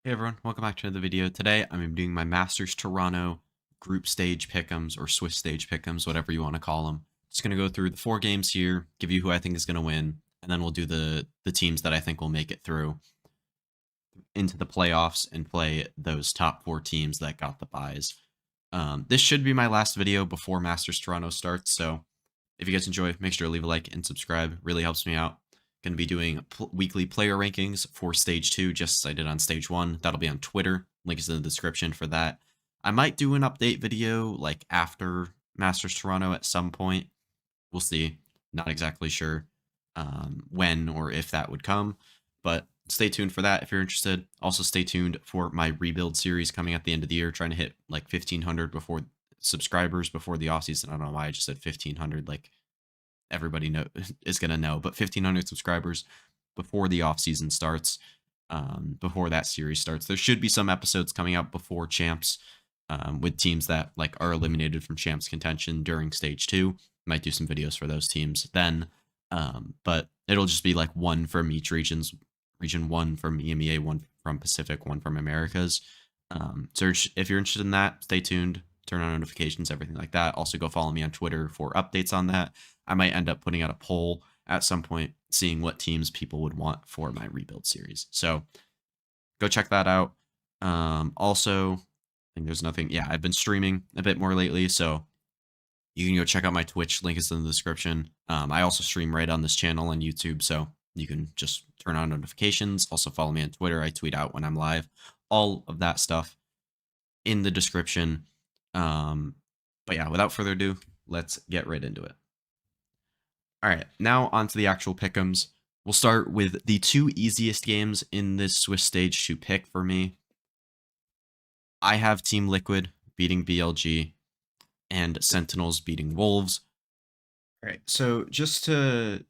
Hey everyone, welcome back to another video. Today I'm doing my Masters Toronto group stage pick'ems or Swiss stage pick'ems, whatever you want to call them. Just going to go through the 4 games here, give you who I think is going to win, and then we'll do the teams that I think will make it through into the playoffs and play those top 4 teams that got the buys. This should be my last video before Masters Toronto starts, so if you guys enjoy, make sure to leave a like and subscribe. Really helps me out. Going to be doing weekly player rankings for Stage 2, just as I did on Stage 1. That'll be on Twitter. Link is in the description for that. I might do an update video like after Masters Toronto at some point. We'll see. Not exactly sure when or if that would come, but stay tuned for that if you're interested. Also, stay tuned for my rebuild series coming at the end of the year, trying to hit like 1,500 before subscribers before the offseason. I don't know why I just said 1,500. Like everybody know is gonna know, but 1,500 subscribers before the off season starts. Before that series starts, there should be some episodes coming out before champs, with teams that like are eliminated from champs contention during stage 2. Might do some videos for those teams then, but it'll just be like one from each region, one from EMEA, one from Pacific, one from Americas. So if you're interested in that, stay tuned, turn on notifications, everything like that. Also go follow me on Twitter for updates on that. I might end up putting out a poll at some point, seeing what teams people would want for my rebuild series. So go check that out. Also, I think there's nothing. Yeah, I've been streaming a bit more lately, so you can go check out my Twitch. Link is in the description. I also stream right on this channel on YouTube, so you can just turn on notifications. Also follow me on Twitter. I tweet out when I'm live. All of that stuff in the description. But yeah, without further ado, let's get right into it. All right, now on to the actual pick'ems. We'll start with the 2 easiest games in this Swiss stage to pick for me. I have Team Liquid beating BLG and Sentinels beating Wolves. All right, so just to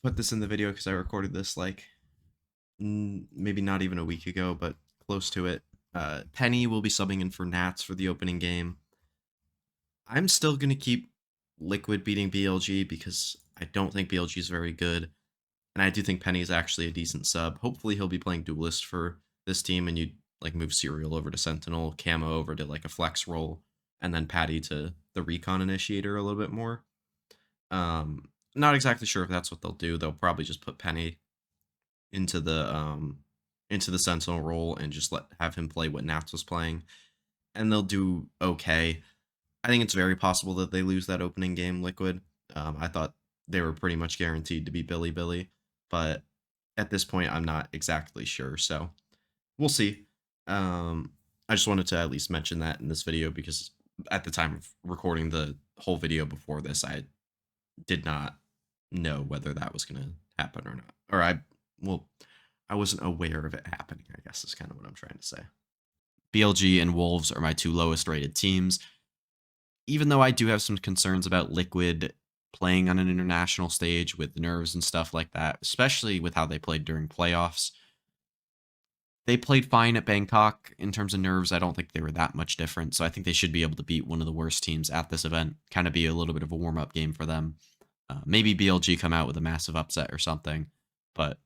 put this in the video, because I recorded this like maybe not even a week ago, but close to it. Penny will be subbing in for Nats for the opening game. I'm still going to keep Liquid beating BLG because I don't think BLG is very good. And I do think Penny is actually a decent sub. Hopefully he'll be playing Duelist for this team and you like move Serial over to Sentinel, Camo over to like a flex role, and then Patty to the Recon Initiator a little bit more. Not exactly sure if that's what they'll do. They'll probably just put Penny into the Sentinel role and just have him play what Nats was playing. And they'll do okay. I think it's very possible that they lose that opening game, Liquid. I thought they were pretty much guaranteed to be Billy, but at this point, I'm not exactly sure. So we'll see. I just wanted to at least mention that in this video because at the time of recording the whole video before this, I did not know whether that was going to happen or not. Or I wasn't aware of it happening, I guess is kind of what I'm trying to say. BLG and Wolves are my 2 lowest rated teams. Even though I do have some concerns about Liquid playing on an international stage with nerves and stuff like that, especially with how they played during playoffs. They played fine at Bangkok in terms of nerves. I don't think they were that much different, so I think they should be able to beat one of the worst teams at this event, kind of be a little bit of a warm-up game for them. Maybe BLG come out with a massive upset or something, but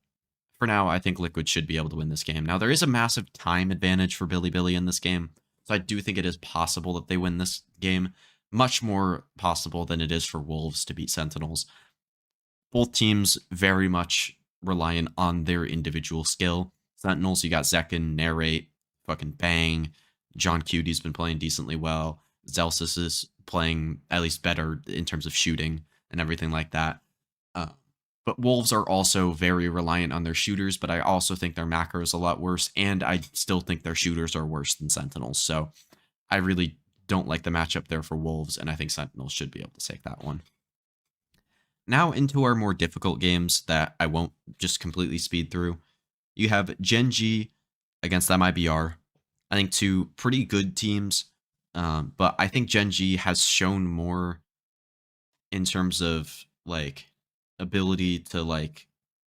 for now, I think Liquid should be able to win this game. Now, there is a massive time advantage for Billy in this game, so I do think it is possible that they win this game. Much more possible than it is for Wolves to beat Sentinels. Both teams very much reliant on their individual skill. Sentinels, you got Zekin, Narrate, fucking Bang. John Cutie's been playing decently well. Zelsis is playing at least better in terms of shooting and everything like that. But Wolves are also very reliant on their shooters, but I also think their macro is a lot worse, and I still think their shooters are worse than Sentinels. So I really don't like the matchup there for Wolves, and I think Sentinels should be able to take that one. Now into our more difficult games that I won't just completely speed through. You have Gen G against MIBR. I think 2 pretty good teams, but I think Gen G has shown more in terms of like ability to like,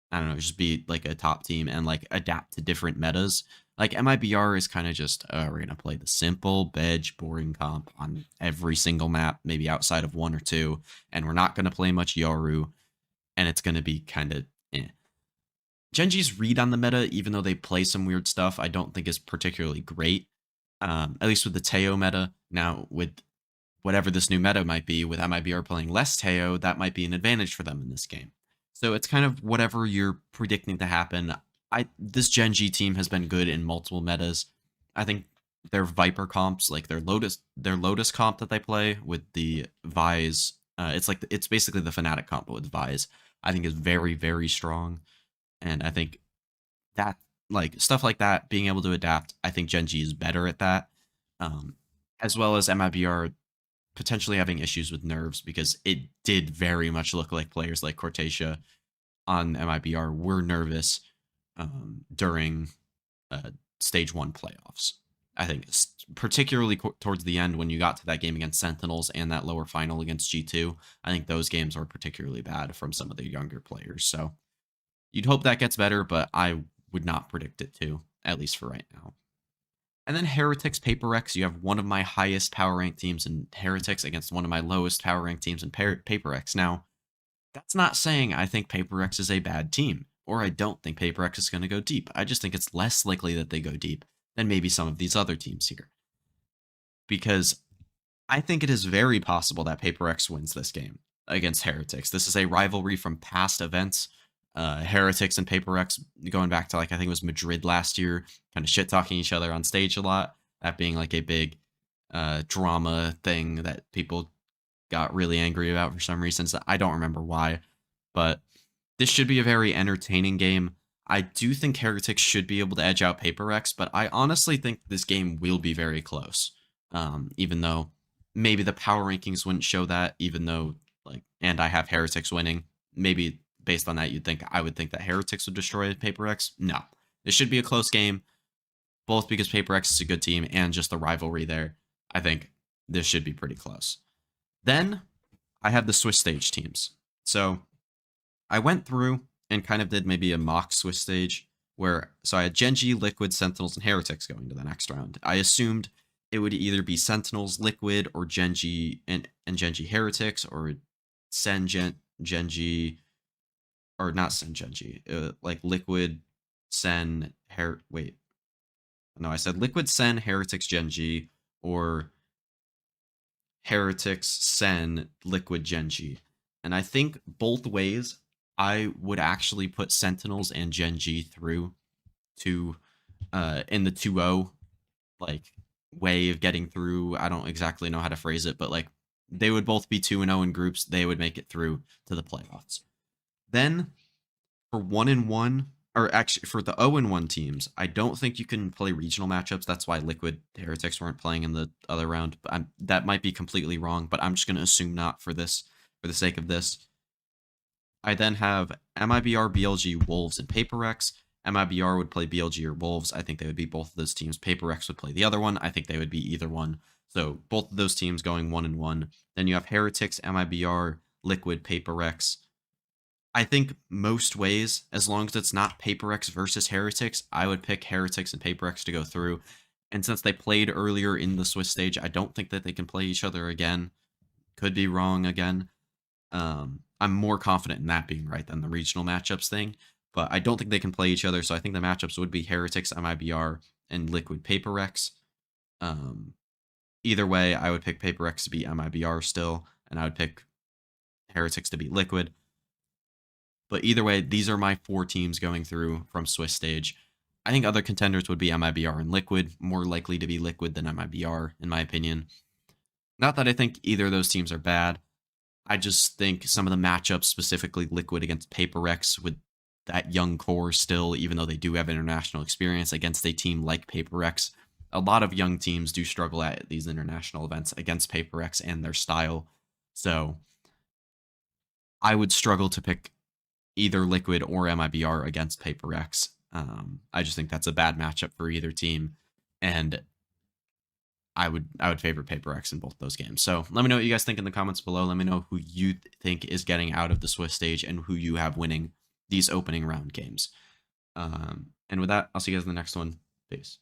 I don't know, just be like a top team and like adapt to different metas. Like MIBR is kind of just, we're going to play the simple, bedge, boring comp on every single map, maybe outside of 1 or 2, and we're not going to play much Yoru, and it's going to be kind of eh. Genji's read on the meta, even though they play some weird stuff, I don't think is particularly great. At least with the Teo meta. Now, with whatever this new meta might be, with MIBR playing less Teo, that might be an advantage for them in this game. So it's kind of whatever you're predicting to happen. This Genji team has been good in multiple metas. I think their Viper comps, like their Lotus comp that they play with the Vise, it's basically the Fnatic comp but with Vise. I think is very, very strong. And I think that, like, stuff like that, being able to adapt, I think Genji is better at that. As well as MIBR potentially having issues with nerves, because it did very much look like players like Cortasia on MIBR were nervous during stage 1 playoffs. I think particularly towards the end when you got to that game against Sentinels and that lower final against G2, I think those games were particularly bad from some of the younger players. So you'd hope that gets better, but I would not predict it to, at least for right now. And then Heretics, Paper X, you have one of my highest power rank teams in Heretics against one of my lowest power rank teams in Paper X. Now, that's not saying I think Paper X is a bad team, or I don't think Paper X is going to go deep. I just think it's less likely that they go deep than maybe some of these other teams here. Because I think it is very possible that Paper X wins this game against Heretics. This is a rivalry from past events. Heretics and Paper X going back to, like, I think it was Madrid last year, kind of shit talking each other on stage a lot. That being like a big drama thing that people got really angry about for some reasons. I don't remember why, but this should be a very entertaining game. I do think Heretics should be able to edge out Paper X, but I honestly think this game will be very close. Even though maybe the power rankings wouldn't show that, even though, like, and I have Heretics winning. Maybe based on that, I would think that Heretics would destroy Paper X. No, this should be a close game, both because Paper X is a good team and just the rivalry there. I think this should be pretty close. Then I have the Swiss stage teams. So I went through and kind of did maybe a mock Swiss stage so I had Genji, Liquid, Sentinels, and Heretics going to the next round. I assumed it would either be Sentinels, Liquid, or Genji and Genji Heretics, or Genji, or not Sen Genji, like Liquid, Sen, wait. No, I said Liquid, Sen, Heretics, Genji, or Heretics, Sen, Liquid, Genji. And I think both ways, I would actually put Sentinels and Genji through to in the 2-0 like way of getting through. I don't exactly know how to phrase it, but like they would both be 2-0 in groups. They would make it through to the playoffs. Then for 1-1, or actually for the 0-1 teams, I don't think you can play regional matchups. That's why Liquid Heretics weren't playing in the other round. But that might be completely wrong, but I'm just going to assume not for the sake of this. I then have MIBR, BLG, Wolves, and Paper X. MIBR would play BLG or Wolves. I think they would be both of those teams. Paper X would play the other one. I think they would be either one. So both of those teams going 1-1. Then you have Heretics, MIBR, Liquid, Paper X. I think most ways, as long as it's not Paper X versus Heretics, I would pick Heretics and Paper X to go through. And since they played earlier in the Swiss stage, I don't think that they can play each other again. Could be wrong again. I'm more confident in that being right than the regional matchups thing, but I don't think they can play each other, so I think the matchups would be Heretics, MIBR, and Liquid Paper X. Either way, I would pick Paper X to beat MIBR still, and I would pick Heretics to beat Liquid. But either way, these are my 4 teams going through from Swiss stage. I think other contenders would be MIBR and Liquid, more likely to be Liquid than MIBR, in my opinion. Not that I think either of those teams are bad. I just think some of the matchups, specifically Liquid against Paper X, with that young core still, even though they do have international experience against a team like Paper X, a lot of young teams do struggle at these international events against Paper X and their style. So I would struggle to pick either Liquid or MIBR against Paper X. I just think that's a bad matchup for either team, and I would favor Paper X in both those games. So let me know what you guys think in the comments below. Let me know who you think is getting out of the Swiss stage and who you have winning these opening round games. And with that, I'll see you guys in the next one. Peace.